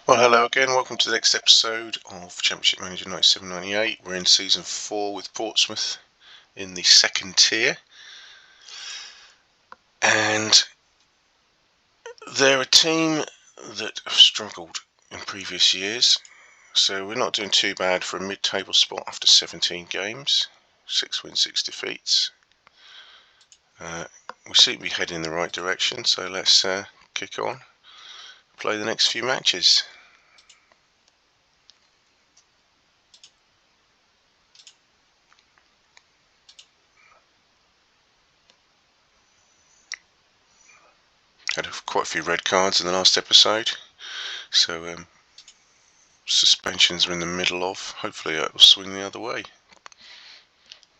Well, hello again. Welcome to the next episode of Championship Manager 97-98. We're in Season 4 with Portsmouth in the second tier. And they're a team that have struggled in previous years. So we're not doing too bad for a mid-table spot after 17 games. 6 wins, 6 defeats. We seem to be heading in the right direction. So let's kick on. Play the next few matches. Had quite a few red cards in the last episode, so suspensions are in the middle of. Hopefully it will swing the other way.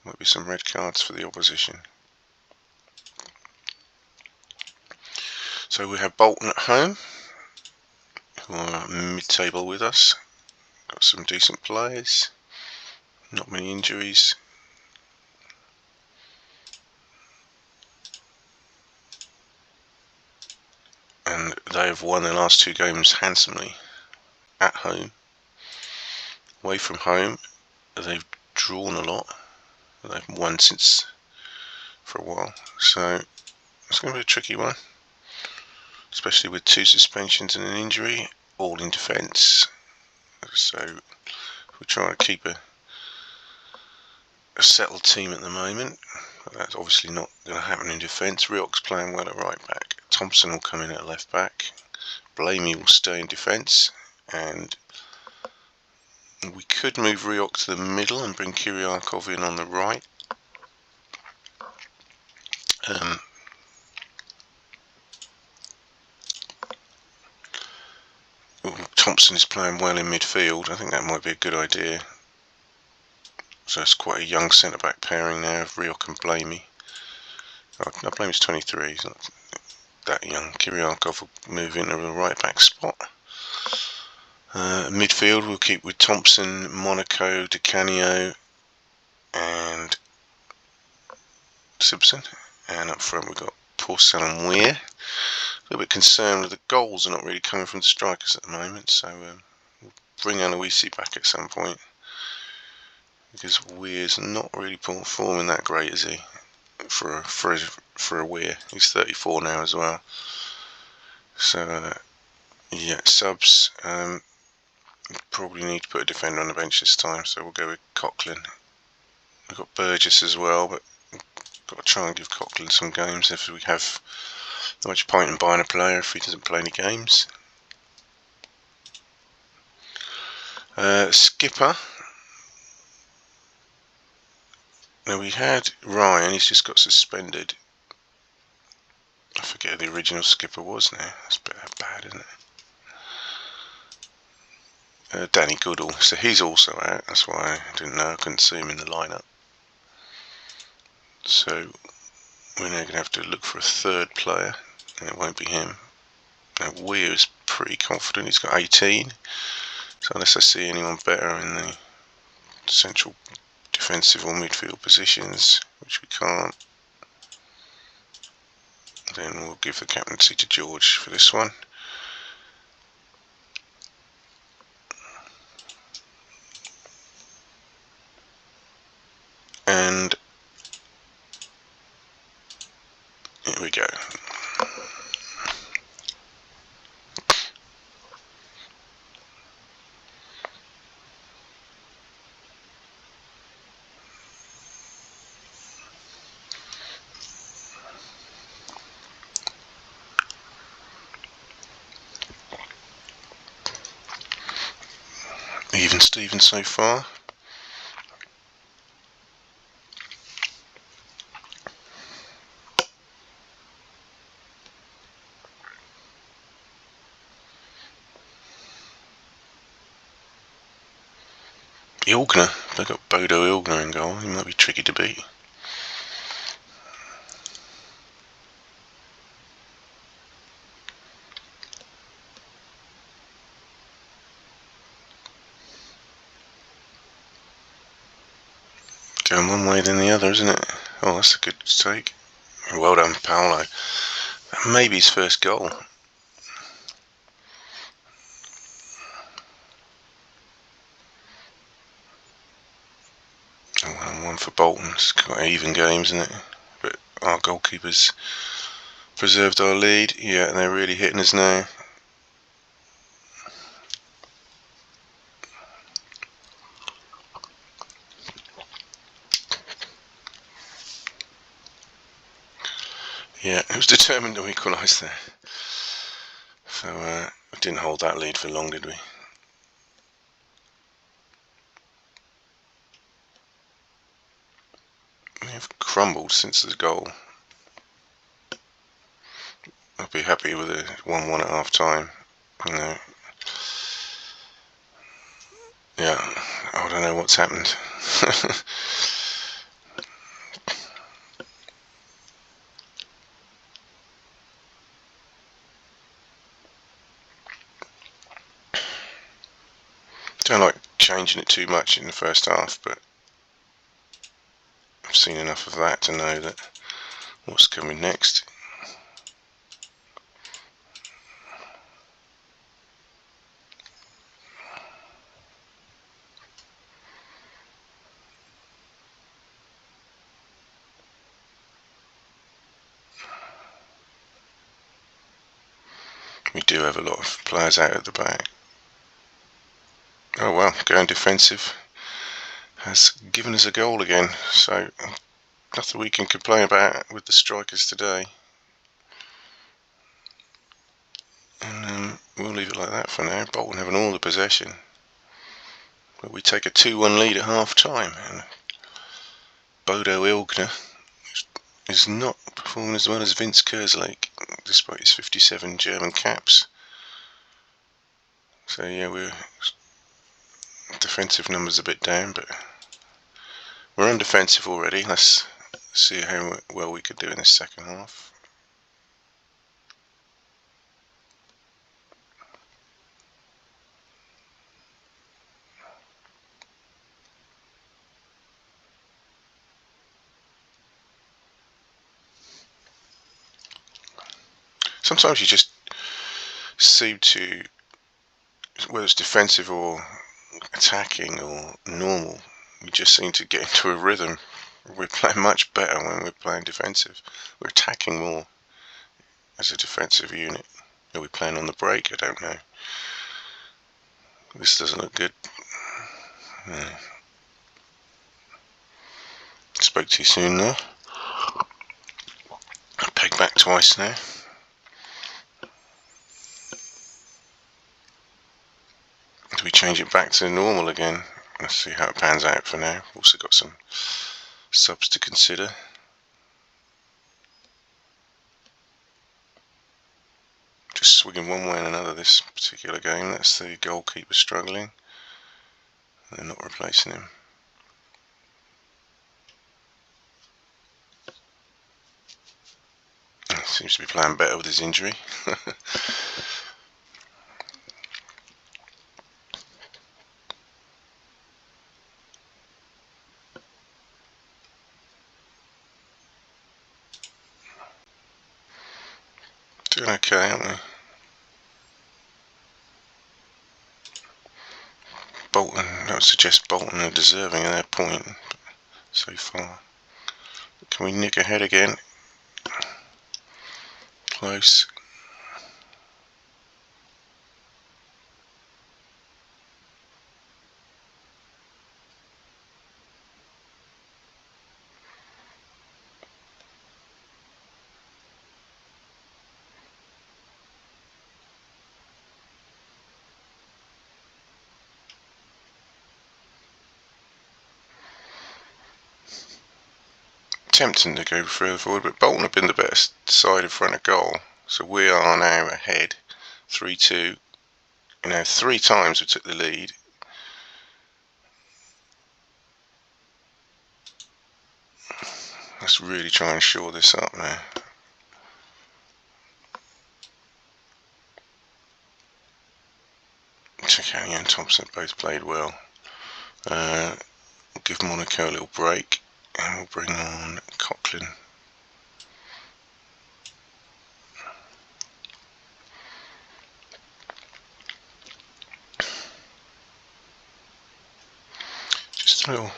Might be some red cards for the opposition. So we have Bolton at home, who are mid-table with us. Got some decent players, not many injuries. And they have won their last 2 games handsomely. At home. Away from home, they've drawn a lot. They've won since for a while. So it's going to be a tricky one, especially with 2 suspensions and an injury, all in defence. So we're trying to keep a settled team at the moment. That's obviously not going to happen in defence. Rioch's playing well at right back. Thompson will come in at left back. Blamey will stay in defence, and we could move Rioch to the middle and bring Q.P.R in on the right. Thompson is playing well in midfield. I think that might be a good idea. So it's quite a young centre-back pairing now of Rioch and Blamey. Oh, no, Blamey's 23, he's not that young. Q.P.R will move into the right-back spot. Midfield we'll keep with Thompson, Monaco, Di Canio and Simpson. And up front we've got Portsmouth and Weir. A little bit concerned with the goals are not really coming from the strikers at the moment, so we'll bring Aloisi back at some point, because Weir's not really performing that great, is he? For a Weir. He's 34 now as well. So yeah, subs. Probably need to put a defender on the bench this time, so we'll go with Coughlin. We've got Burgess as well, but we've got to try and give Coughlin some games if we have not much point in buying a player if he doesn't play any games. Skipper. Now we had Ryan, he's just got suspended. I forget who the original skipper was now. That's a bit bad, isn't it? Danny Goodall. So he's also out. That's why I didn't know. I couldn't see him in the lineup. So we're now going to have to look for a third player, and it won't be him. Now Weir is pretty confident. He's got 18. So unless I see anyone better in the central defensive or midfield positions, which we can't, then we'll give the captaincy to George for this one. And here we go. Even Steven so far. Ilgner, they've got Bodo Ilgner in goal. He might be tricky to beat. Going one way than the other, isn't it? Oh, that's a good take. Well done, Paolo. That may be his first goal. one for Bolton. It's quite even games, isn't it? But our goalkeepers preserved our lead. Yeah, and they're really hitting us now. Yeah, it was determined to equalise there. So we didn't hold that lead for long, did we? We've crumbled since the goal. I'll be happy with a 1-1 at half time. You know. Yeah, I don't know what's happened. Don't like changing it too much in the first half, but I've seen enough of that to know that what's coming next. We do have a lot of players out at the back. Oh well, going defensive has given us a goal again, so nothing we can complain about with the strikers today. And we'll leave it like that for now. Bolton having all the possession. But we take a 2-1 lead at half time. And Bodo Ilgner is not performing as well as Vince Kerslake, despite his 57 German caps. So yeah, we're defensive numbers a bit down, but we're undefensive already. Let's see how well we could do in this second half. Sometimes you just seem to, whether it's defensive or attacking or normal, we just seem to get into a rhythm. We're playing much better when we're playing defensive. We're attacking more as a defensive unit. Are we playing on the break? I don't know. This doesn't look good. Spoke too soon though. Peg back twice now. Do we change it back to normal again? Let's see how it pans out for now. Also got some subs to consider. Just swinging one way and another this particular game. That's the goalkeeper struggling. They're not replacing him. Seems to be playing better with his injury. Doing okay, aren't we? Bolton, that would suggest Bolton are deserving of their point so far. Can we nick ahead again? Close. Tempting to go further forward, but Bolton have been the better side in front of goal, so we are now ahead 3-2. You know, 3 times we took the lead. Let's really try and shore this up now. Chicani and Thompson both played well. We'll give Monaco a little break and we'll bring on Coughlin. Just a little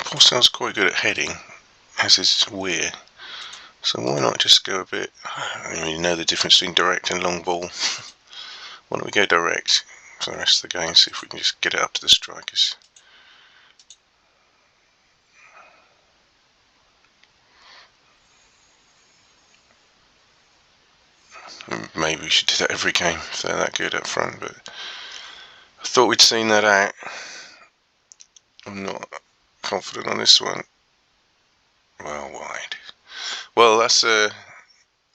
Portsmouth's quite good at heading, as is Weir. So why not just go a bit... I don't really know the difference between direct and long ball. Why don't we go direct for the rest of the game, see if we can just get it up to the strikers. Maybe we should do that every game if they're that good up front, but I thought we'd seen that out. I'm not confident on this one. Well, wide. Well, that's oh,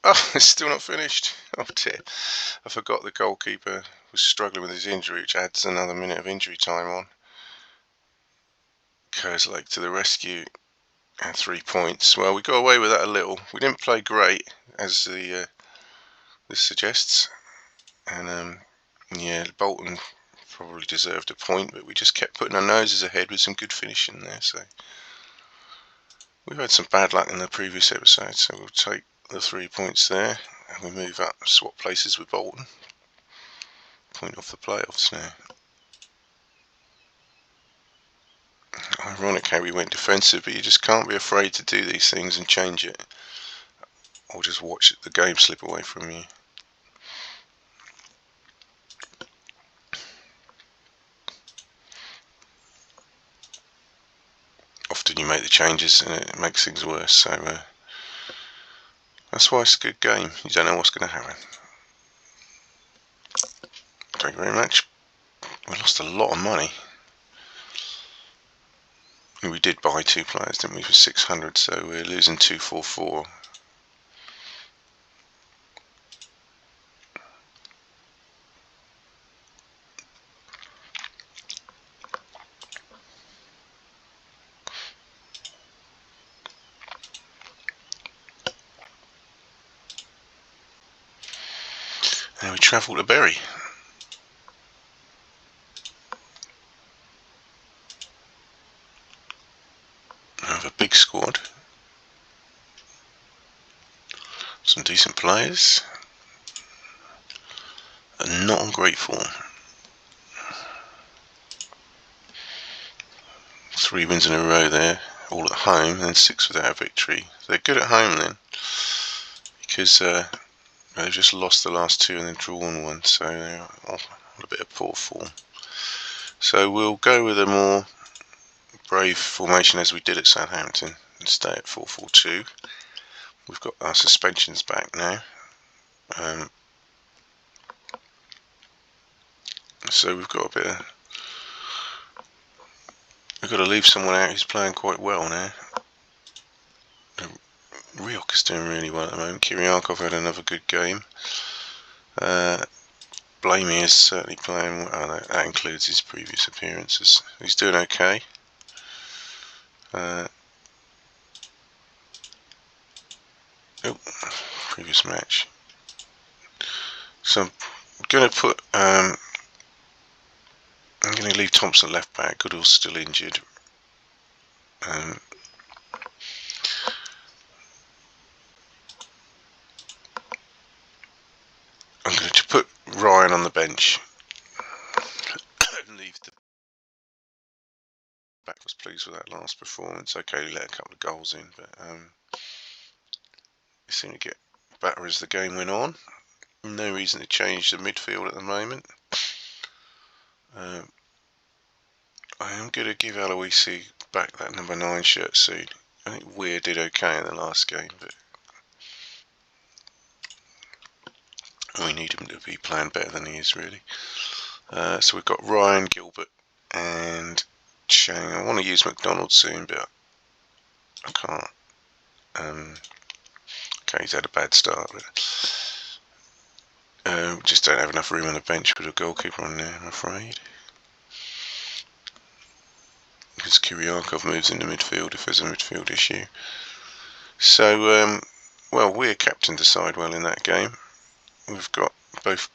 it's still not finished. Oh dear. I forgot the goalkeeper was struggling with his injury, which adds another minute of injury time on. Kerslake to the rescue and 3 points. Well, we got away with that a little. We didn't play great, as this suggests. And yeah, Bolton probably deserved a point, but we just kept putting our noses ahead with some good finishing there. So we've had some bad luck in the previous episode, so we'll take the 3 points there and we move up, swap places with Bolton. Point off the playoffs now. Ironic how we went defensive, but you just can't be afraid to do these things and change it, or just watch the game slip away from you. Often you make the changes and it makes things worse, so that's why it's a good game. You don't know what's going to happen. Thank you very much. We lost a lot of money. We did buy 2 players, didn't we, for 600, so we're losing 244. And we travel to Bury. We have a big squad. Some decent players. And not on great form. 3 wins in a row there, all at home, and 6 without a victory. They're good at home then, because they've just lost the last 2 and then drawn 1, so they're on a bit of poor form. So we'll go with a more brave formation as we did at Southampton and stay at 4-4-2. We've got our suspensions back now. So we've got a bit of... We've got to leave someone out who's playing quite well now. Ryok is doing really well at the moment. Kiriakov had another good game. Blamey is certainly playing well. That includes his previous appearances. He's doing okay. Previous match. So I'm going to put... I'm going to leave Thompson left back. Goodall's still injured. I'm going to put Ryan on the bench and leave the back. Was pleased with that last performance. Okay, he let a couple of goals in, but he seemed to get better as the game went on. No reason to change the midfield at the moment. I am going to give Aloisi back that number 9 shirt soon. I think Weir did okay in the last game, but we need him to be playing better than he is, really. So we've got Ryan, Gilbert and Chang. I want to use McDonald soon, but I can't. Okay, he's had a bad start, but just don't have enough room on the bench with a goalkeeper on there, I'm afraid. Because Kiriakov moves into midfield if there's a midfield issue. So, well, Weir captained the side well in that game. We've got both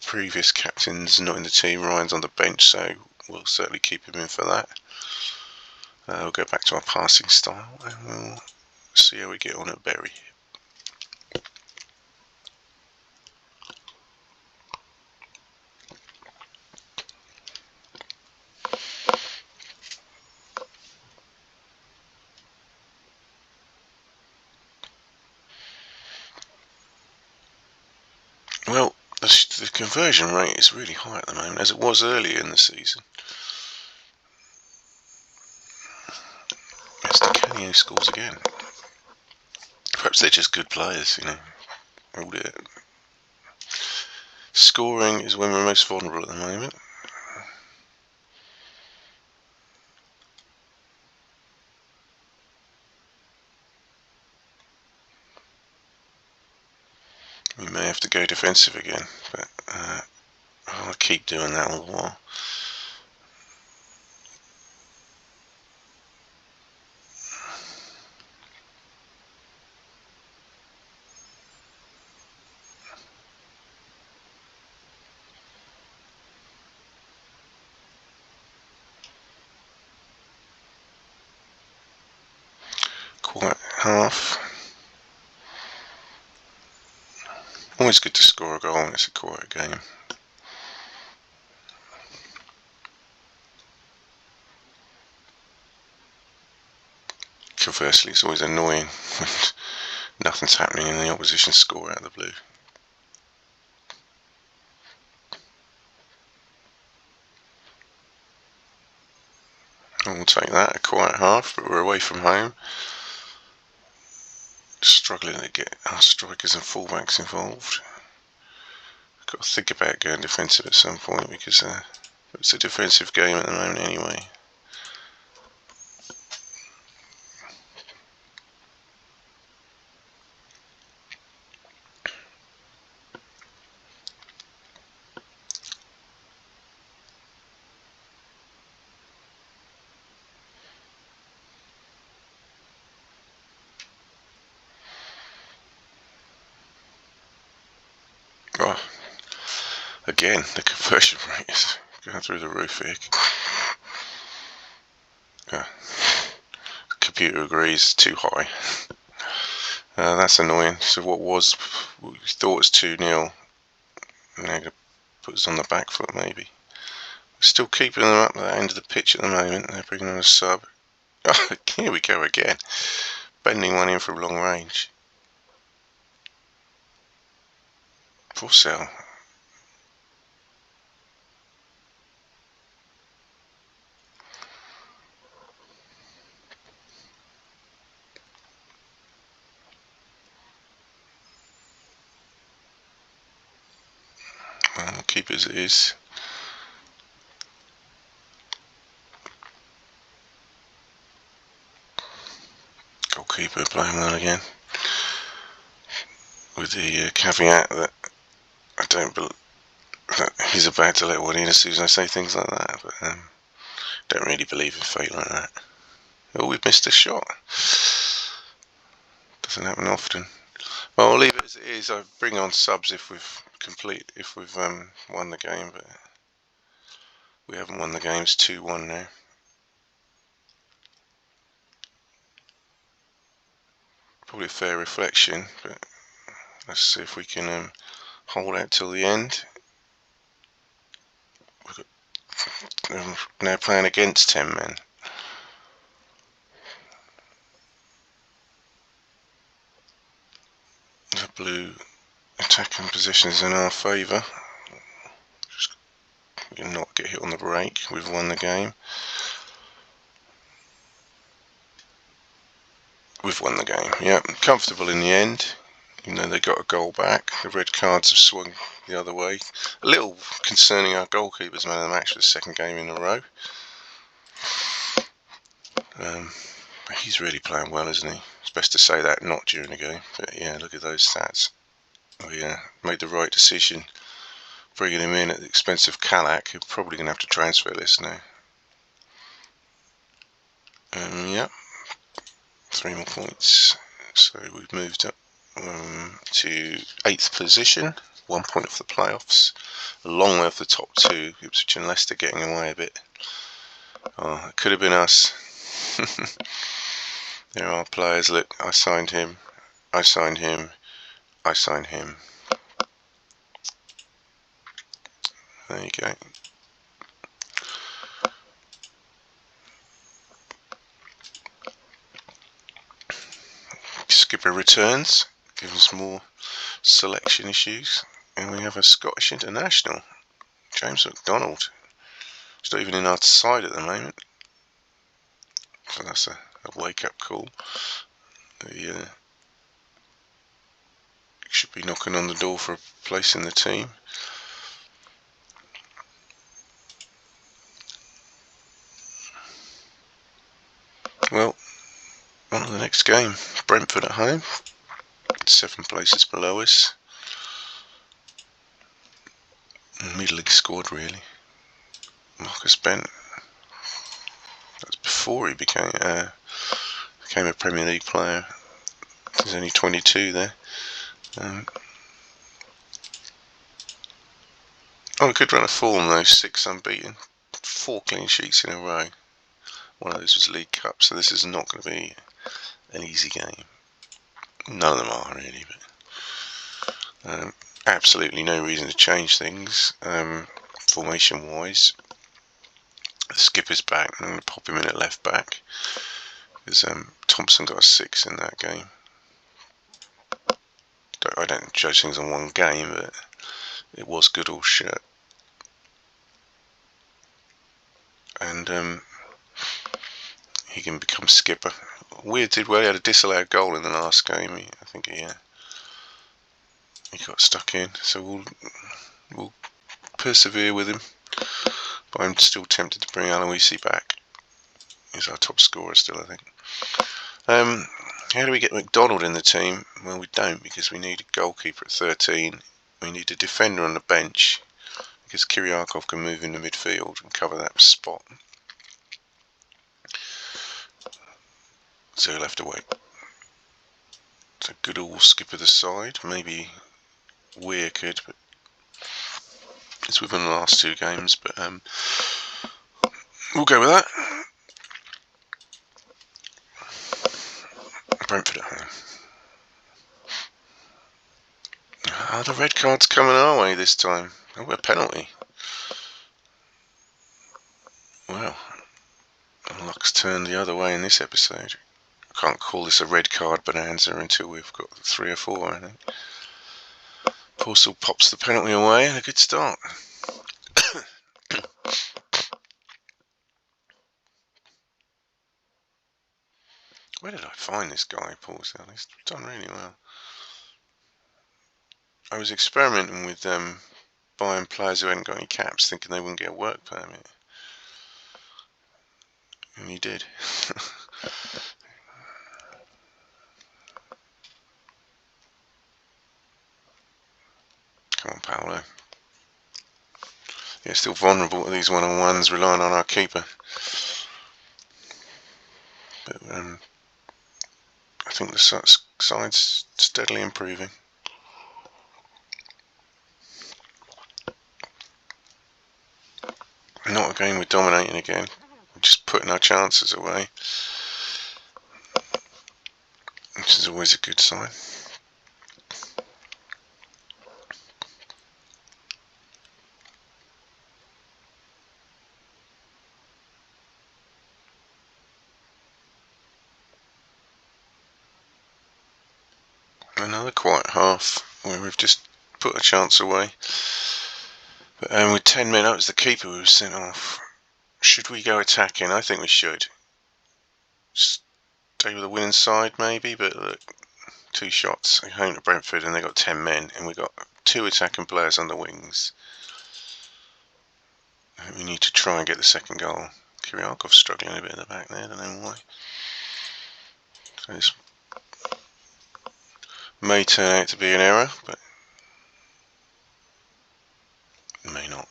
previous captains not in the team. Ryan's on the bench, so we'll certainly keep him in for that. We'll go back to our passing style and we'll see how we get on at Bury. Well, the conversion rate is really high at the moment, as it was earlier in the season. As Di scores again. Perhaps they're just good players, you know. Scoring is when we're most vulnerable at the moment. We may have to go defensive again, but I'll keep doing that all the while. Quiet half. Always good to score a goal when it's a quiet game. Conversely, it's always annoying when nothing's happening and the opposition score out of the blue. We'll take that, a quiet half, but we're away from home. Struggling to get our strikers and fullbacks involved. Got to think about going defensive at some point because it's a defensive game at the moment anyway. Oh, again, the conversion rate is going through the roof here. Computer agrees, too high. That's annoying. So what was, we thought was 2-0, now going to put us on the back foot maybe. We're still keeping them up at the end of the pitch at the moment. They're bringing on a sub. Oh, here we go again. Bending one in from long range. Poor Sal. Well, keep as it is. Goalkeeper playing well again. With the caveat that I don't believe that he's about to let one in as soon as I say things like that, but don't really believe in fate like that. Oh, we've missed a shot. Doesn't happen often. Well, I'll leave it as it is. I bring on subs if we've won the game, but we haven't won the game. It's 2-1 now. Probably a fair reflection, but let's see if we can hold out till the end. We're now playing against 10 men. The blue attacking position is in our favour. Just not get hit on the break. We've won the game. We've won the game. Yeah, comfortable in the end. Even though they got a goal back, the red cards have swung the other way. A little concerning, our goalkeeper's man of the match for the second game in a row. But he's really playing well, isn't he? It's best to say that not during the game. But yeah, look at those stats. We made the right decision bringing him in at the expense of Kalak, who's probably going to have to transfer this now. Yep, 3 more points. So we've moved up to 8th position, 1 point off the playoffs, a long way off the top 2. Ipswich and Leicester getting away a bit. Oh, it could have been us. There are players. Look, I signed him. I signed him. I signed him. There you go. Skipper returns, gives us more selection issues. And we have a Scottish international, James McDonald. He's not even in our side at the moment. So that's a wake-up call. He should be knocking on the door for a place in the team. Well, on to the next game. Brentford at home. 7 places below us. Middling squad, really. Marcus Bent. That's before he became a Premier League player. He's only 22 there. On a good run of form though, 6 unbeaten, 4 clean sheets in a row. One of those was League Cup, so this is not going to be an easy game. None of them are really, but absolutely no reason to change things formation-wise. The skipper's back. I'm going to pop him in at left back because Thompson got a 6 in that game. I don't judge things on one game, but it was good all shit. And he can become skipper. Weird did well. He had a disallowed goal in the last game. I think he got stuck in. So we'll persevere with him. But I'm still tempted to bring Aloisi back. He's our top scorer still, I think. How do we get McDonald in the team? Well, we don't, because we need a goalkeeper at 13. We need a defender on the bench, because Kyriakov can move into midfield and cover that spot. So he'll have to wait. So Goodall will skipper the side. Maybe Weir could, but it's within the last 2 games. But we'll go with that. Brentford at home. Are the red cards coming our way this time? Oh, a penalty. Well, luck's turned the other way in this episode. I can't call this a red card bonanza until we've got 3 or 4, I think. Portsmouth pops the penalty away and a good start. Where did I find this guy, Portsmouth? He's done really well. I was experimenting with buying players who hadn't got any caps, thinking they wouldn't get a work permit. And he did. Come on, Paolo. Yeah, still vulnerable to these one-on-ones, relying on our keeper. But I think the side's steadily improving. Not again, we're dominating again. We're just putting our chances away, which is always a good sign. Another quiet half where we've just put a chance away. But with 10 men up, it was the keeper who was sent off. Should we go attacking? I think we should. Stay with the winning side maybe, but look, 2 shots home to Brentford and they got 10 men and we got 2 attacking players on the wings. We need to try and get the second goal. Kyriakov's struggling a bit in the back there, I don't know why. So this may turn out to be an error, but it may not.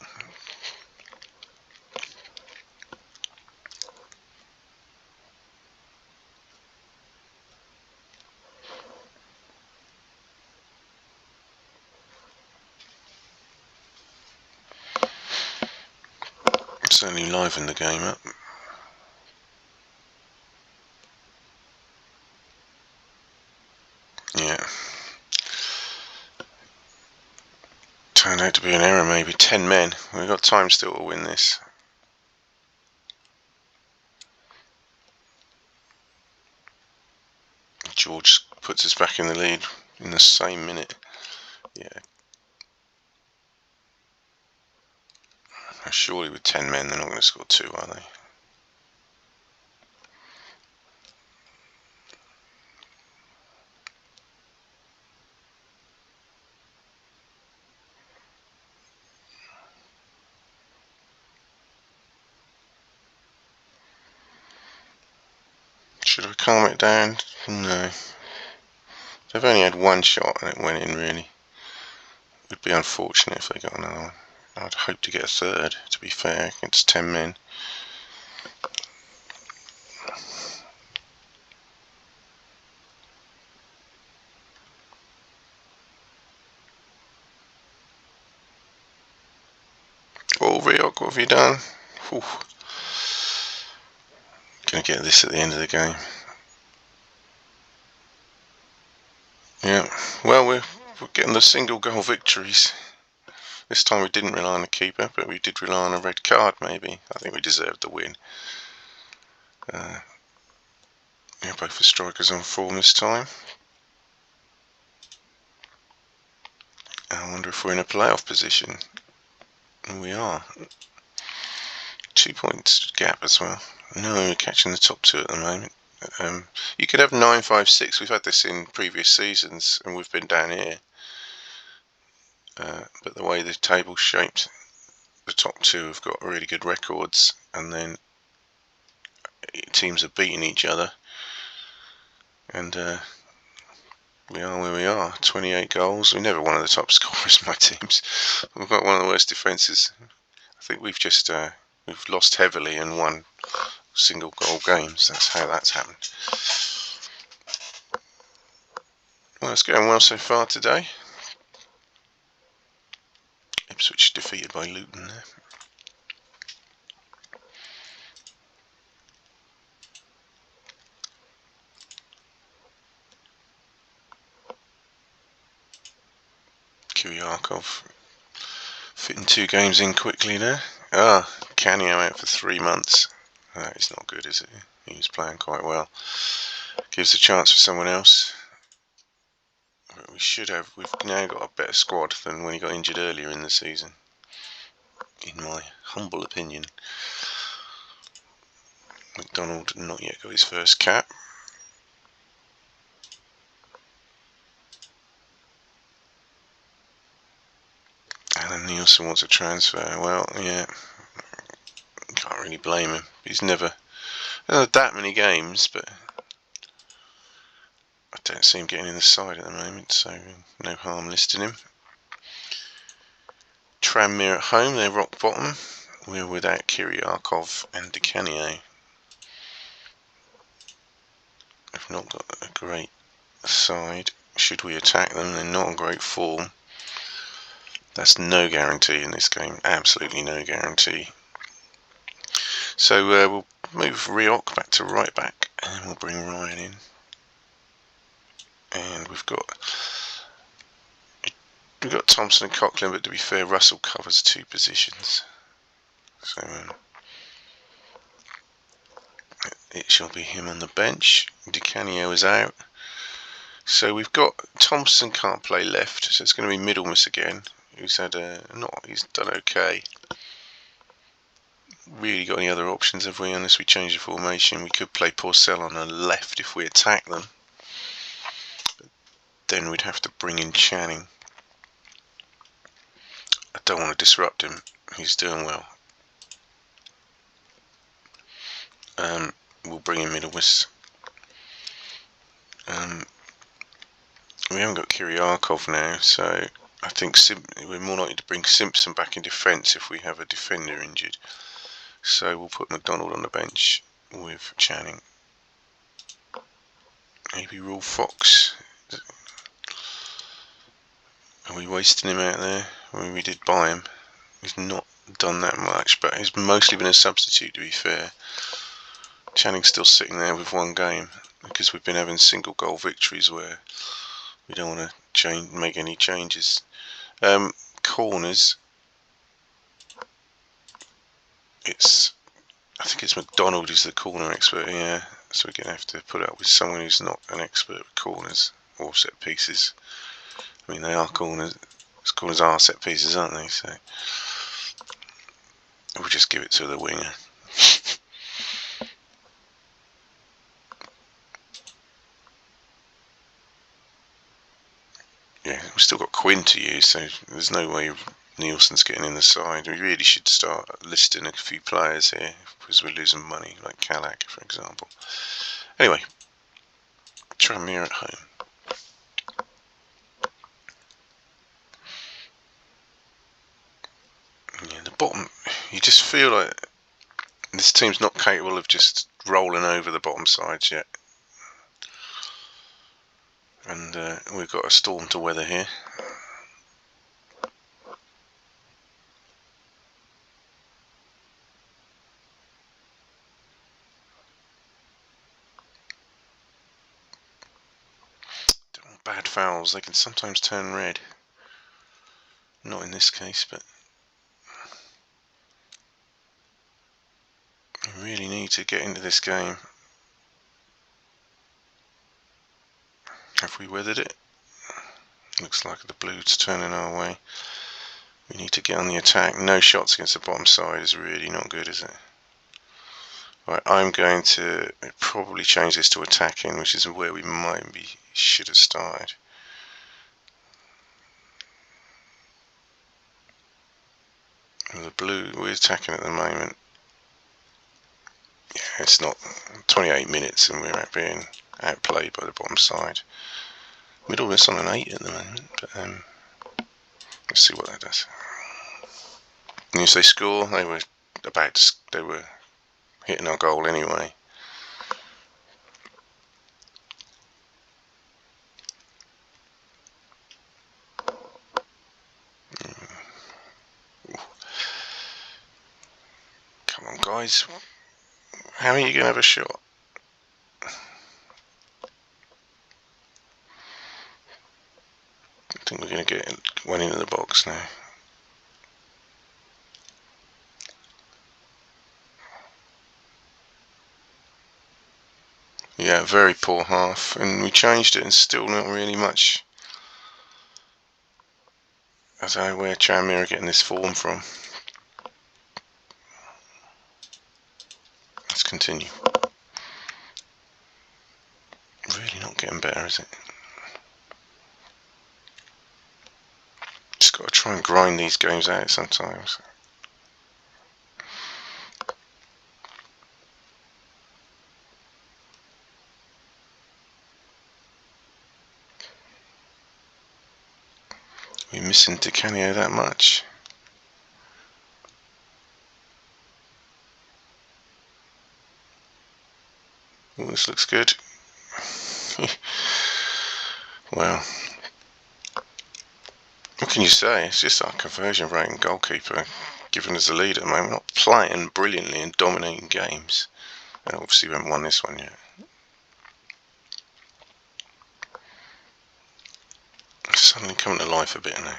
Certainly livened the game up. Yeah. Turned out to be an error maybe. 10 men. We've got time still to win this. George puts us back in the lead in the same minute. Yeah. Surely with 10 men they're not going to score 2, are they? Should I calm it down? No. They've only had one shot and it went in, really. It would be unfortunate if they got another one. I'd hope to get a third, to be fair, against 10 men. Oh, Riok, what have you done? Whew. Gonna get this at the end of the game. Yeah, well, we're getting the single goal victories. This time we didn't rely on the keeper, but we did rely on a red card, maybe. I think we deserved the win. Yeah, both the strikers on form this time. I wonder if we're in a playoff position. And we are. 2 points gap as well. No, we're catching the top 2 at the moment. You could have 9-5-6. We've had this in previous seasons, and we've been down here. But the way the table's shaped, the top 2 have got really good records, and then teams are beating each other. And we are where we are. 28 goals. We're never one of the top scorers, my teams. We've got one of the worst defences. I think we've just we've lost heavily and won single goal games. That's how that's happened. Well, it's going well so far today. Ipswich defeated by Luton there. Q.P.R fitting 2 games in quickly there. Canio out for 3 months. That is not good, is it? He was playing quite well. Gives a chance for someone else. But we've now got a better squad than when he got injured earlier in the season, in my humble opinion. McDonald not yet got his first cap. Alan Nielsen wants a transfer. Well, yeah, can't really blame him. He's never had that many games, but I don't see him getting in the side at the moment, so no harm listing him. Tranmere at home, they're rock bottom. We're without Kiriakov and Dicanio. They've not got a great side. Should we attack them, they're not in great form. That's no guarantee in this game, absolutely no guarantee. So we'll move Riok back to right back, and we'll bring Ryan in. And we've got Thompson and Coughlin, but to be fair, Russell covers 2 positions. So it shall be him on the bench. Dicanio is out. So we've got Thompson can't play left, so it's going to be Middlemiss again. Who's had he's done okay. Really got any other options, have we? Unless we change the formation, we could play Porcel on the left if we attack them. But then we'd have to bring in Channing. I don't want to disrupt him. He's doing well. We'll bring in Middlemiss. We haven't got Kiriakov now, so I think we're more likely to bring Simpson back in defence if we have a defender injured. So we'll put McDonald on the bench with Channing. Maybe Rule Fox. Are we wasting him out there? I mean, we did buy him. He's not done that much, but he's mostly been a substitute, to be fair. Channing's still sitting there with 1 game because we've been having single goal victories where we don't want to make any changes. Corners. I think it's McDonald who's the corner expert, yeah. So we're going to have to put up with someone who's not an expert with corners or set pieces. I mean, they are corners. Corners are set pieces, aren't they? So We'll just give it to the winger. Yeah, we've still got Quinn to use, so there's no way Nielsen's getting in the side. We really should start listing a few players here because we're losing money, like Calac, for example. Anyway, Tranmere at home. Yeah, the bottom, you just feel like this team's not capable of just rolling over the bottom sides yet. And we've got a storm to weather here. Bad fouls, they can sometimes turn red. Not in this case, but we really need to get into this game. Have we weathered it? Looks like the blues turning our way. We need to get on the attack. No shots against the bottom side is really not good, is it? Right, I'm going to probably change this to attacking, which is where we should have started. And the blue, we're attacking at the moment. Yeah, it's not 28 minutes and we're being outplayed by the bottom side. Middlewest's on an 8 at the moment, but let's see what that does. And if they score, they were hitting our goal anyway. Come on, guys. How are you going to have a shot? I think we're going to get one into the box now. Yeah, very poor half, and we changed it and still not really much. I don't know where Tranmere are getting this form from. Let's continue. Really not getting better, is it? Just got to try and grind these games out sometimes. We're missing Di Canio that much. Oh, this looks good. Well, what can you say? It's just our conversion rate and goalkeeper giving us the lead at the moment. We're not playing brilliantly and dominating games. And obviously we haven't won this one yet. It's suddenly coming to life a bit now.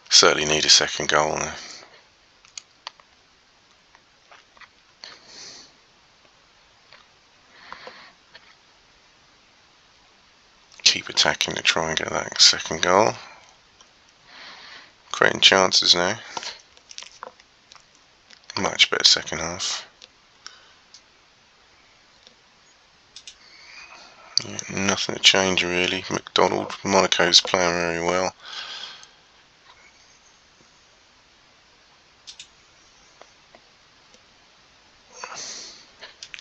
Certainly need a second goal now. Keep attacking to try and get that second goal. Creating chances now. Much better second half. Yeah, nothing to change really. McDonald, Monaco's playing very well.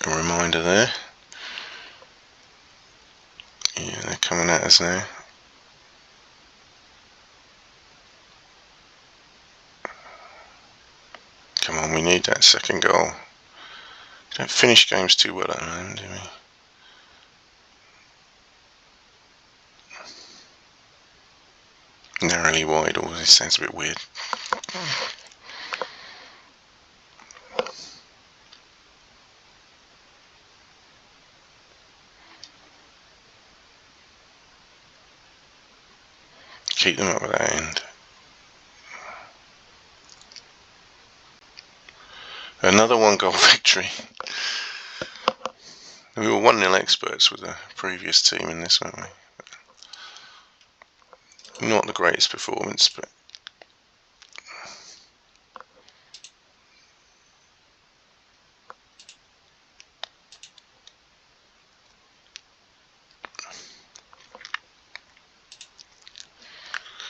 A reminder there. Yeah, they're coming at us now. Come on, we need that second goal. We don't finish games too well at the moment, do we? Narrowly wide, oh, this sounds a bit weird. Keep them up at that end. Another 1-goal victory. We were 1-0 experts with the previous team in this, weren't we? Not the greatest performance, but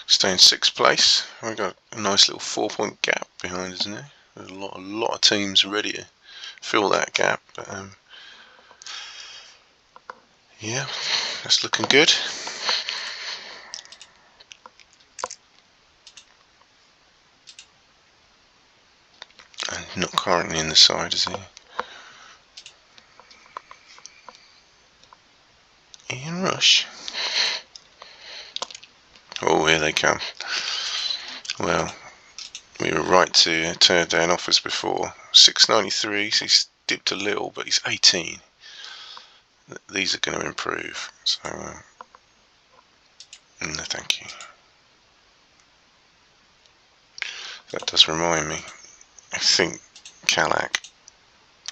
stay in 6th place. We've got a nice little 4-point gap behind us now. There's a lot of teams ready to fill that gap, but yeah, that's looking good. And not currently in the side, is he? Ian Rush. Oh, here they come. Well, we were right to turn down offers before. 693, so he's dipped a little, but he's 18. These are going to improve, so no thank you. That does remind me, I think Calac,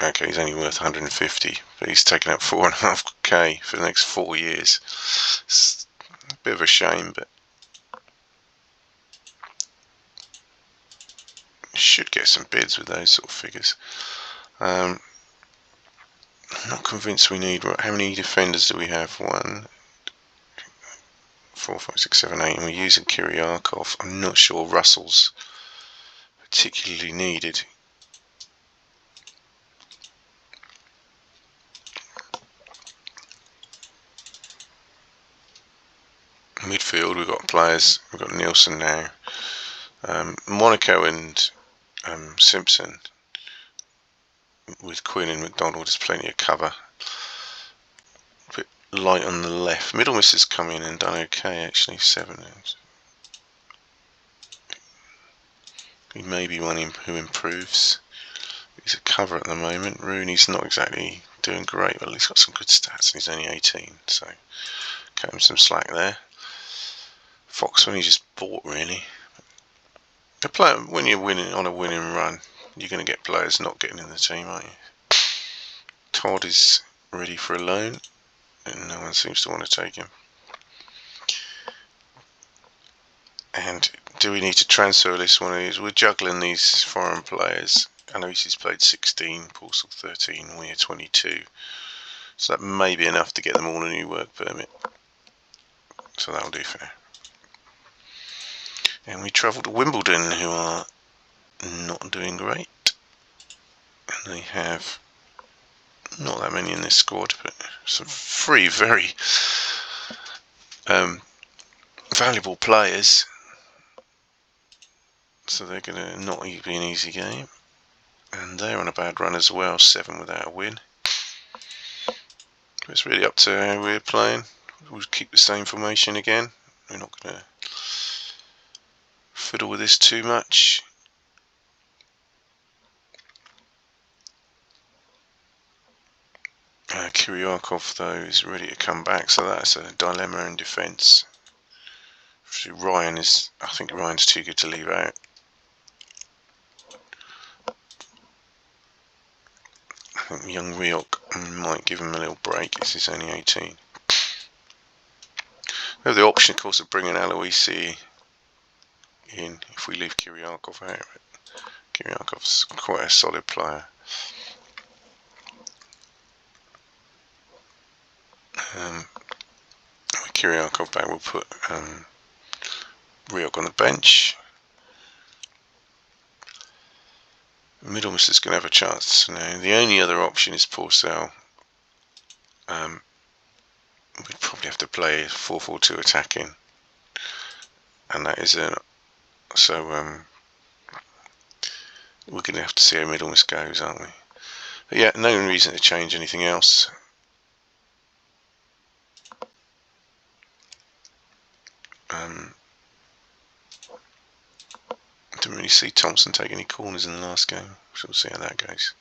okay, he's only worth 150, but he's taken up 4.5k for the next 4 years. It's a bit of a shame, but should get some bids with those sort of figures. I'm not convinced we need. How many defenders do we have? 1, 4, 5, 6, 7, 8, and we're using Kyriakov. I'm not sure Russell's particularly needed. Midfield, we've got players. We've got Nielsen now, Monaco and Simpson. With Quinn and McDonald, there's plenty of cover. A bit light on the left. Middlemiss has come in and done okay, actually. 7. He may be one who improves. He's a cover at the moment. Rooney's not exactly doing great, but he's got some good stats and he's only 18, so cut him some slack there. Foxman, he just bought, really. The player, when you're winning on a winning run, you're going to get players not getting in the team, aren't you? Todd is ready for a loan, and no one seems to want to take him. And do we need to transfer this one of these? We're juggling these foreign players. Aloysius played 16, Portsmouth 13, we're 22. So that may be enough to get them all a new work permit. So that'll do for now. And we travel to Wimbledon, who are not doing great. And they have not that many in this squad, but some 3 very valuable players. So they're going to not be an easy game. And they're on a bad run as well, 7 without a win. It's really up to how we're playing. We'll keep the same formation again. We're not going to fiddle with this too much. Kyriakov, though, is ready to come back, so that's a dilemma in defence. Ryan is, I think Ryan's too good to leave out. I think young Riok might give him a little break, as he's only 18. We have the option, of course, of bringing Aloisi in if we leave Kyriakov out. Kyriakov's quite a solid player. With Kyriakov back, we'll put Riok on the bench. Middlemiss is going to have a chance now. The only other option is Porcel. We'd probably have to play 4-4-2 attacking, and that is so we're going to have to see how Middlemiss goes, aren't we? But yeah, no reason to change anything else. Didn't really see Thompson take any corners in the last game, so we'll see how that goes.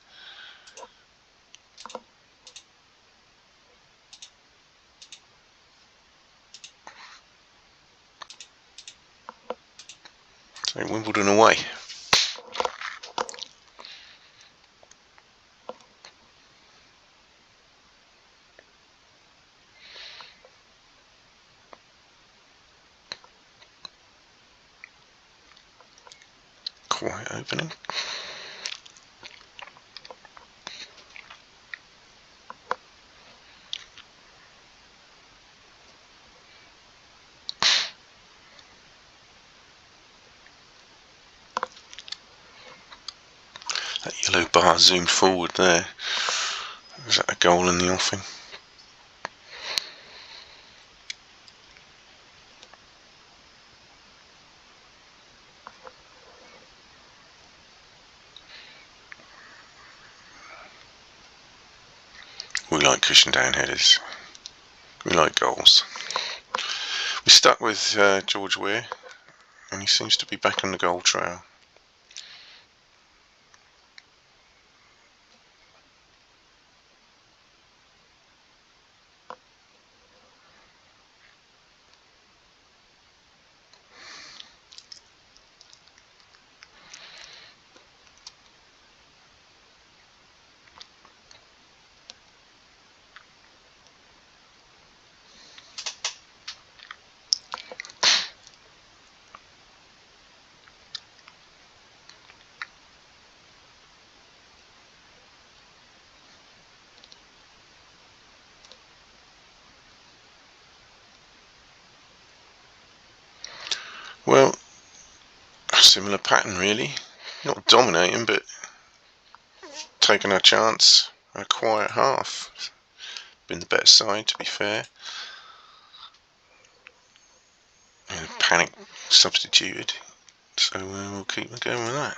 So Wimbledon away. quiet opening. That yellow bar zoomed forward there. Was that a goal in the offing? We like cushion down headers. We like goals. We stuck with George Weir, and he seems to be back on the goal trail. Well, a similar pattern really. Not dominating, but taking our chance. A quiet half. Been the better side, to be fair. And panic substituted. So we'll keep going with that.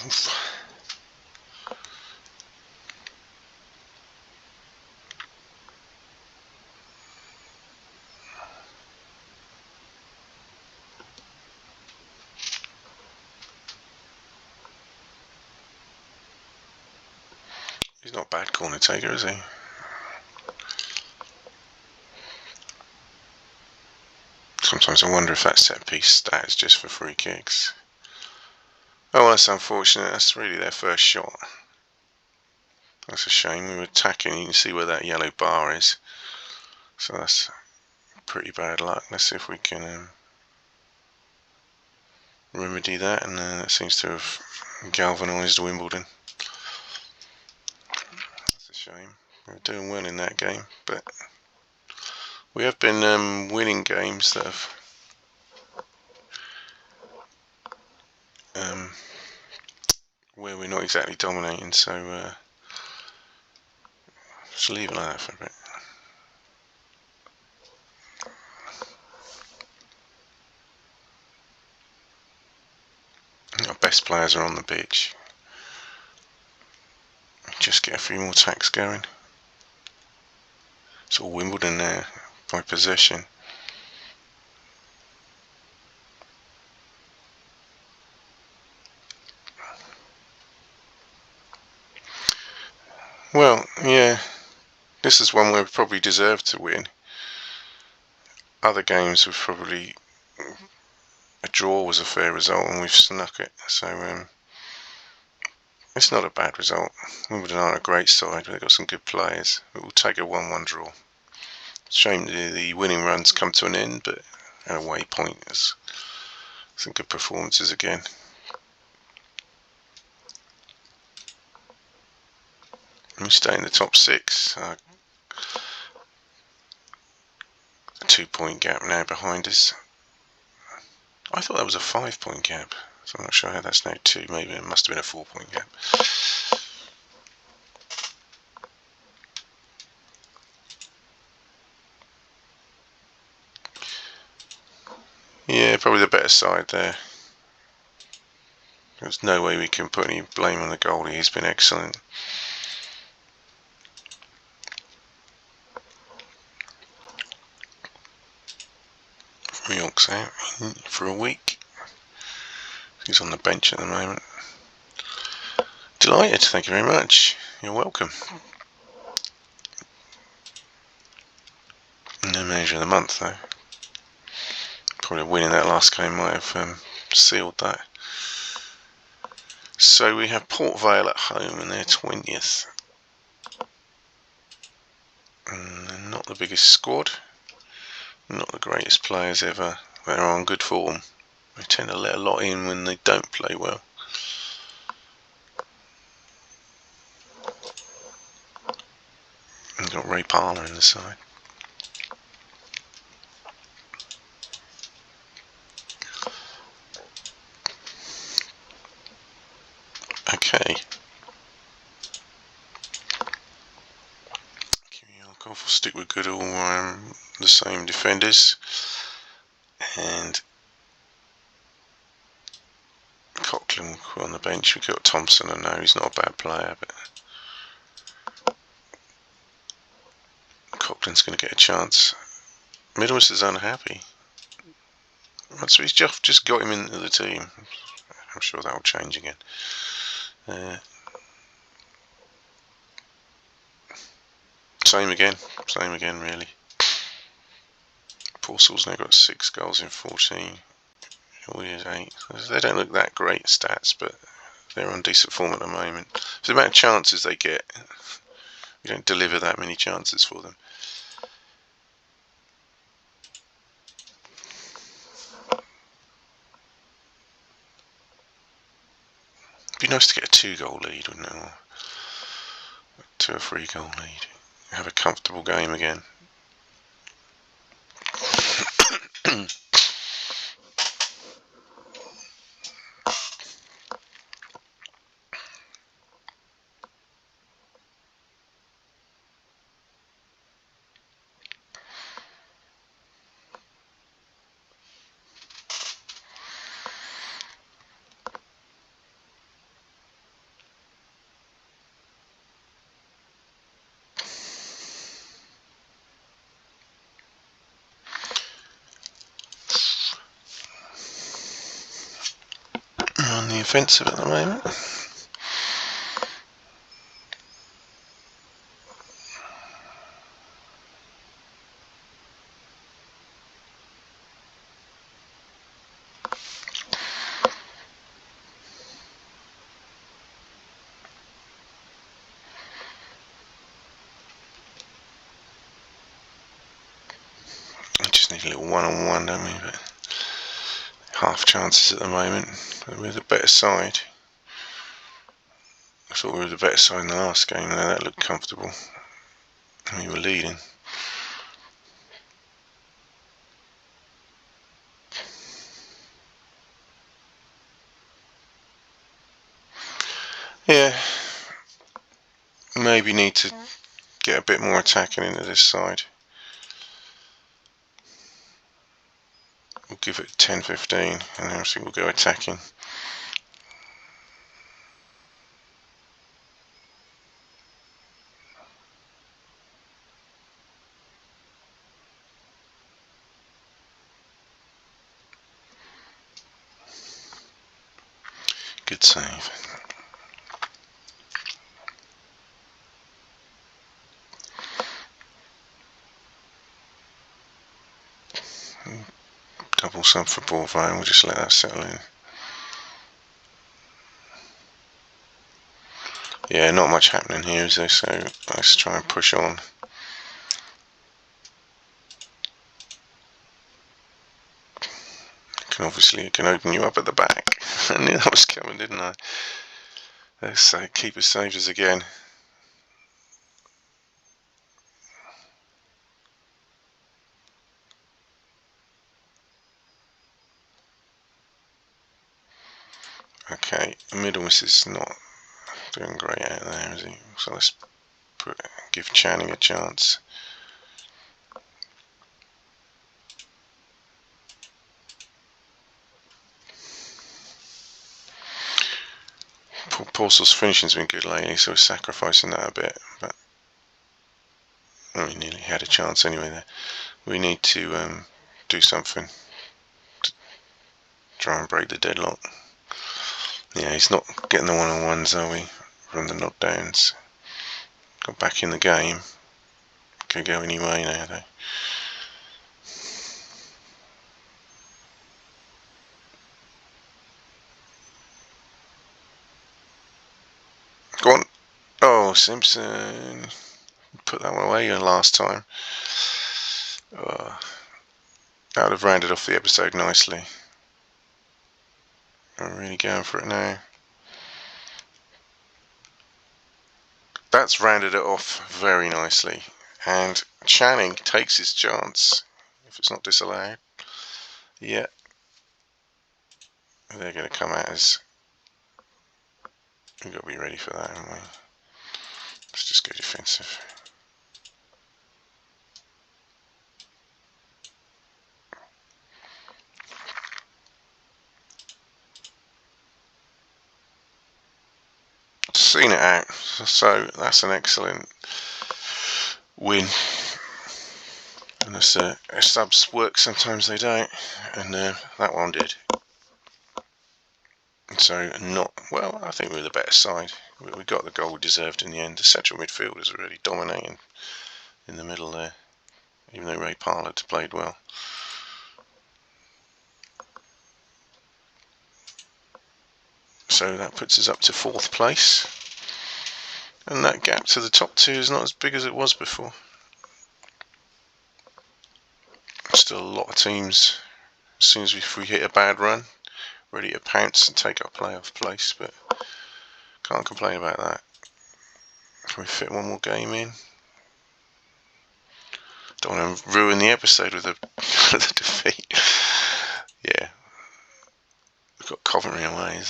Oof. He's not a bad corner taker, is he? Sometimes I wonder if that set piece stat is just for free kicks. Oh, that's unfortunate. That's really their first shot. That's a shame. We were attacking. You can see where that yellow bar is. So that's pretty bad luck. Let's see if we can remedy that. And that seems to have galvanised Wimbledon. That's a shame. We were doing well in that game, but we have been winning games that have where we're not exactly dominating, so just leave it like that for a bit. Our best players are on the pitch. Just get a few more tacks going. It's all Wimbledon there by possession. Well, yeah, this is one where we probably deserved to win. Other games we've probably, a draw was a fair result and we've snuck it, so it's not a bad result. Wimbledon aren't a great side, but they've got some good players. But we'll take a 1-1 draw. Shame the winning runs come to an end, but an away point is some good performances again. We stay in the top 6. A 2-point gap now behind us. I thought that was a 5-point gap, so I'm not sure how that's now 2. Maybe it must have been a 4-point gap. Yeah, probably the better side there. There's no way we can put any blame on the goalie. He's been excellent. York's out for a week. He's on the bench at the moment. Delighted, thank you very much. You're welcome. No manager of the month though. Probably winning that last game might have sealed that. So we have Vale at home and they're 20th. And they're not the biggest squad, not the greatest players ever. They're on good form. They tend to let a lot in when they don't play well. We've got Ray Parlour in the side. Okay. I'll stick with Goodall, the same defenders. And Coughlin will put on the bench. We've got Thompson. I know he's not a bad player, but Coughlin's going to get a chance. Middlemas is unhappy. So he's just got him into the team. I'm sure that will change again. Same again really. Portsmouth's now got 6 goals in 14. All years 8. They don't look that great stats, but they're on decent form at the moment. For the amount of chances they get, we don't deliver that many chances for them. It'd be nice to get a 2-goal lead, wouldn't it? Or a 2 or 3-goal lead. Have a comfortable game again. On the offensive at the moment. We just need a little one-on-one, don't we? But half chances at the moment. We're the better side. I thought we were the better side in the last game. Now that looked comfortable. We were leading. Yeah, maybe need to get a bit more attacking into this side. We'll give it 10-15 and then obviously we'll go attacking. Good save. Double sub for Portsmouth, we'll just let that settle in. Yeah, not much happening here, is there? So let's try and push on. It can open you up at the back. I knew that was coming, didn't I? Let's say keeper saved us again. Okay, Middlemas is not doing great out there, is he? So let's give Channing a chance. Porcel's finishing's been good lately, so we're sacrificing that a bit, but we nearly had a chance anyway there. We need to do something to try and break the deadlock. Yeah, he's not getting the one-on-ones, are we, from the knockdowns. Got back in the game. Could go any way now, though. Go on. Oh, Simpson. Put that one away last time. That would have rounded off the episode nicely. I'm really going for it now. That's rounded it off very nicely. And Channing takes his chance, if it's not disallowed. Yeah. They're going to come at us. We've got to be ready for that, haven't we? Let's just go defensive. Seen it out. So that's an excellent win. And subs work, sometimes they don't. And that one did. So well, I think we were the better side. We got the goal we deserved in the end. The central midfielders are really dominating in the middle there, even though Ray Parlour played well. So that puts us up to 4th place. And that gap to the top 2 is not as big as it was before. Still a lot of teams, as soon as we hit a bad run, ready to pounce and take our playoff place, but can't complain about that. Can we fit one more game in? Don't want to ruin the episode with a defeat. Yeah. We've got Coventry away,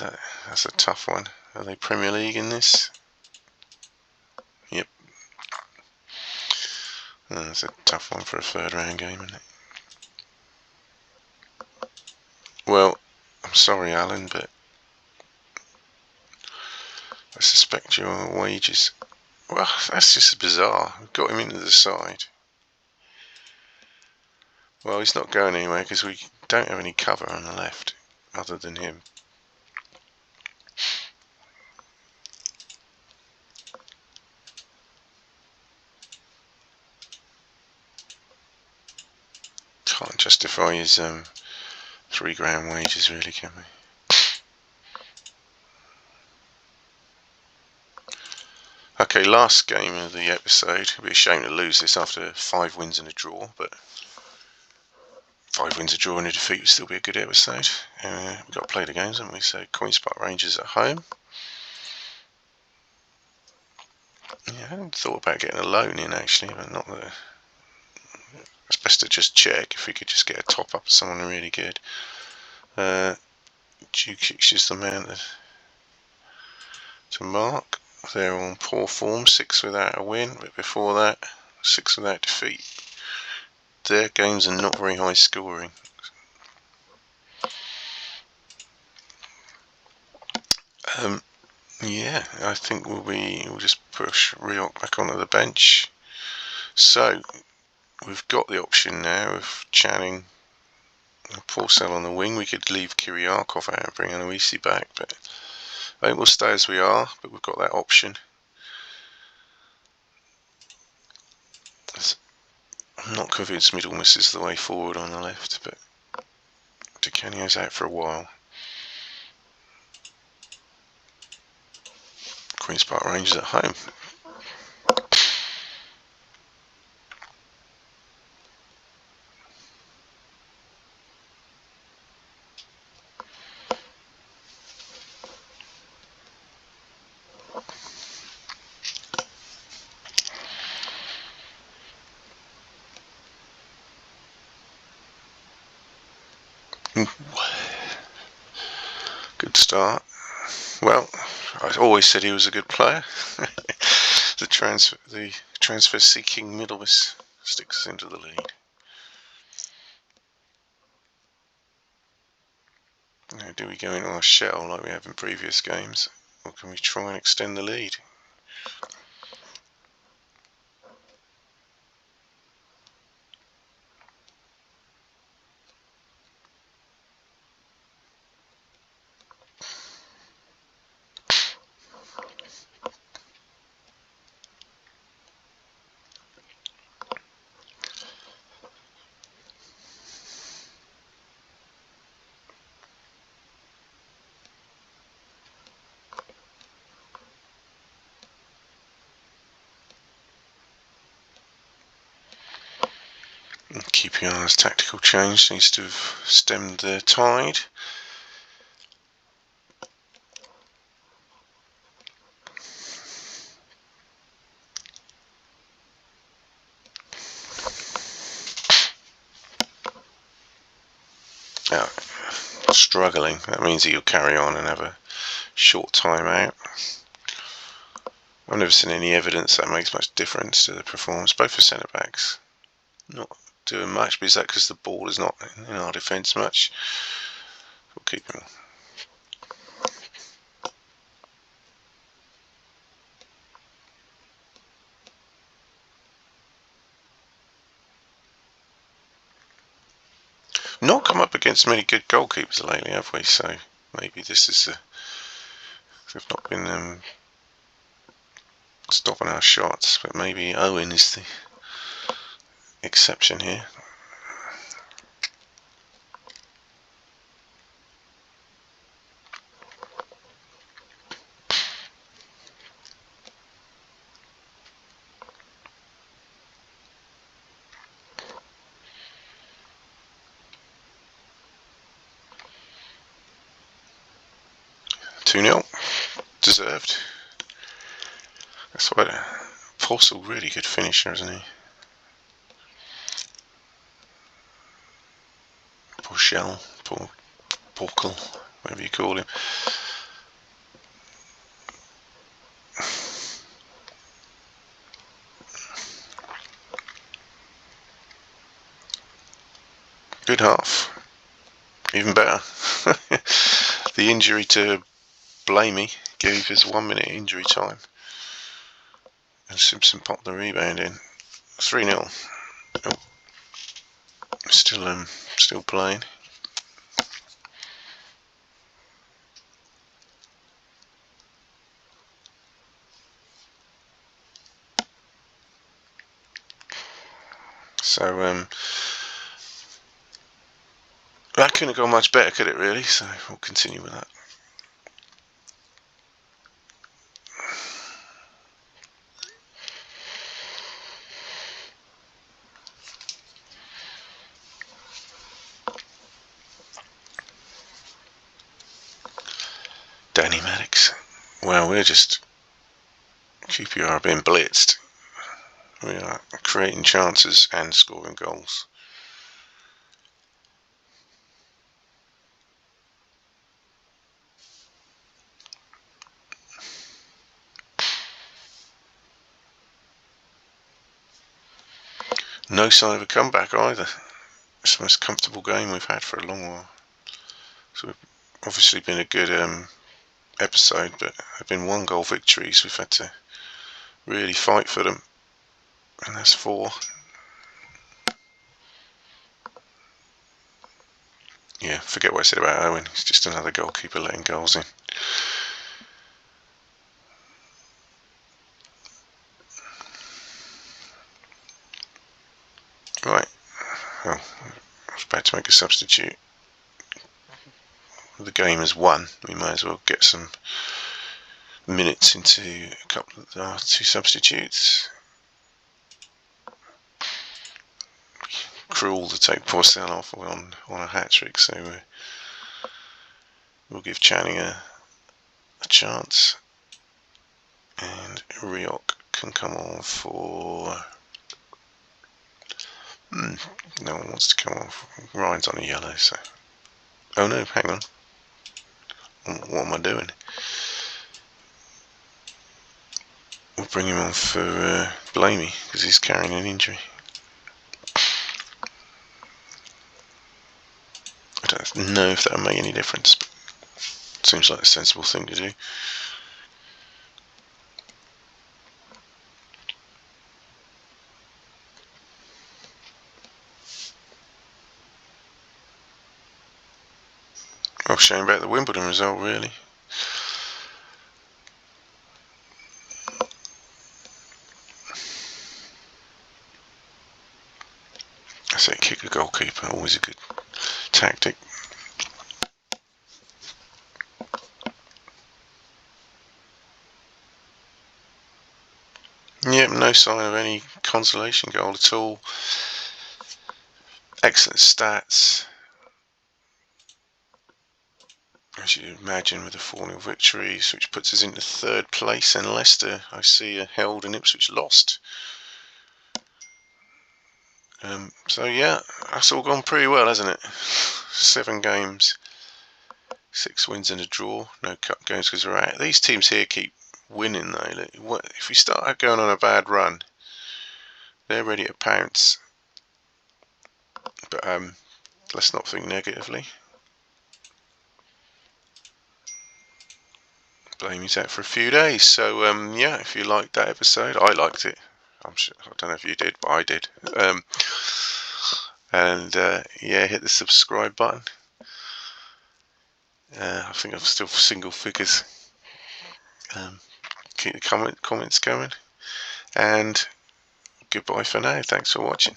that's a tough one. Are they Premier League in this? Yep. That's a tough one for a 3rd round game, isn't it? Well, I'm sorry, Alan, but I suspect your wages. Well, that's just bizarre. We've got him into the side. Well, he's not going anywhere because we don't have any cover on the left other than him. Can't justify his £3 wages, really, can we? Okay, last game of the episode. It'd be a shame to lose this after 5 wins and a draw, but 5 wins, a draw and a defeat would still be a good episode. We've got to play the games, haven't we? So Q.P.R Rangers at home. Yeah, I hadn't thought about getting a loan in actually, but not the. It's best to just check if we could just get a top up of someone really good. Dukic is the man to mark. They're on poor form, 6 without a win, but before that, 6 without defeat. Their games are not very high scoring. Yeah, I think we'll just push Rioch back onto the bench. So we've got the option now of Channing and Portsmouth on the wing. We could leave Kyriakov out and bring Anoisi back, but I think we'll stay as we are, but we've got that option. I'm not convinced Middlemiss is the way forward on the left, but Di Canio's out for a while. Q.P.R Rangers at home. Good start. Well, I always said he was a good player. The transfer-seeking Middlemiss sticks us into the lead. Now, do we go into our shell like we have in previous games, or can we try and extend the lead? Q.P.R's tactical change seems to have stemmed the tide. Oh, struggling. That means that you'll carry on and have a short time out. I've never seen any evidence that makes much difference to the performance. Both are centre backs not doing much, but is that because the ball is not in our defence much? We'll keep him. Not come up against many good goalkeepers lately, have we? So maybe this is we've not been stopping our shots, but maybe Owen is the exception here. Deserved. That's why Portsmouth, really good finisher, isn't he? Porchel, Porkel, whatever you call him. Good half. Even better. The injury to Blamey gave us 1 minute injury time. And Simpson popped the rebound in. 3-0. Oh. Still playing. So that couldn't have gone much better, could it really? So we'll continue with that. Danny Maddox. Well, we're just Q.P.R being blitzed. We are creating chances and scoring goals. No sign of a comeback either. It's the most comfortable game we've had for a long while. So we've obviously been a good episode, but there have been 1-goal victories. We've had to really fight for them, and that's 4. Yeah, forget what I said about Owen. He's just another goalkeeper letting goals in. Right. Well, I was about to make a substitute. The game has won. We may as well get some minutes into a couple of our 2 substitutes. Cruel to take Portsmouth off on a hat-trick, so we'll give Channing a chance, and Rioch can come on for no one wants to come off. Ryan's on a yellow, so oh no, hang on, what am I doing? We'll bring him on for Blamey because he's carrying an injury. I don't know if that'll make any difference, but it seems like a sensible thing to do. Oh, shame about the Wimbledon result, really. I say kick a goalkeeper, always a good tactic. Yep, no sign of any consolation goal at all. Excellent stats, as you imagine, with the 4-0 victories, which puts us into 3rd place, and Leicester, I see, are held and Ipswich lost. So yeah, that's all gone pretty well, hasn't it? 7 games, 6 wins and a draw. No cup games because we're out. These teams here keep winning though. If we start going on a bad run, they're ready to pounce. But let's not think negatively. Blamey's out for a few days. So yeah, if you liked that episode, I liked it. I'm sure, I don't know if you did, but I did. And yeah, hit the subscribe button. I think I'm still single figures. Keep the comments going. And goodbye for now. Thanks for watching.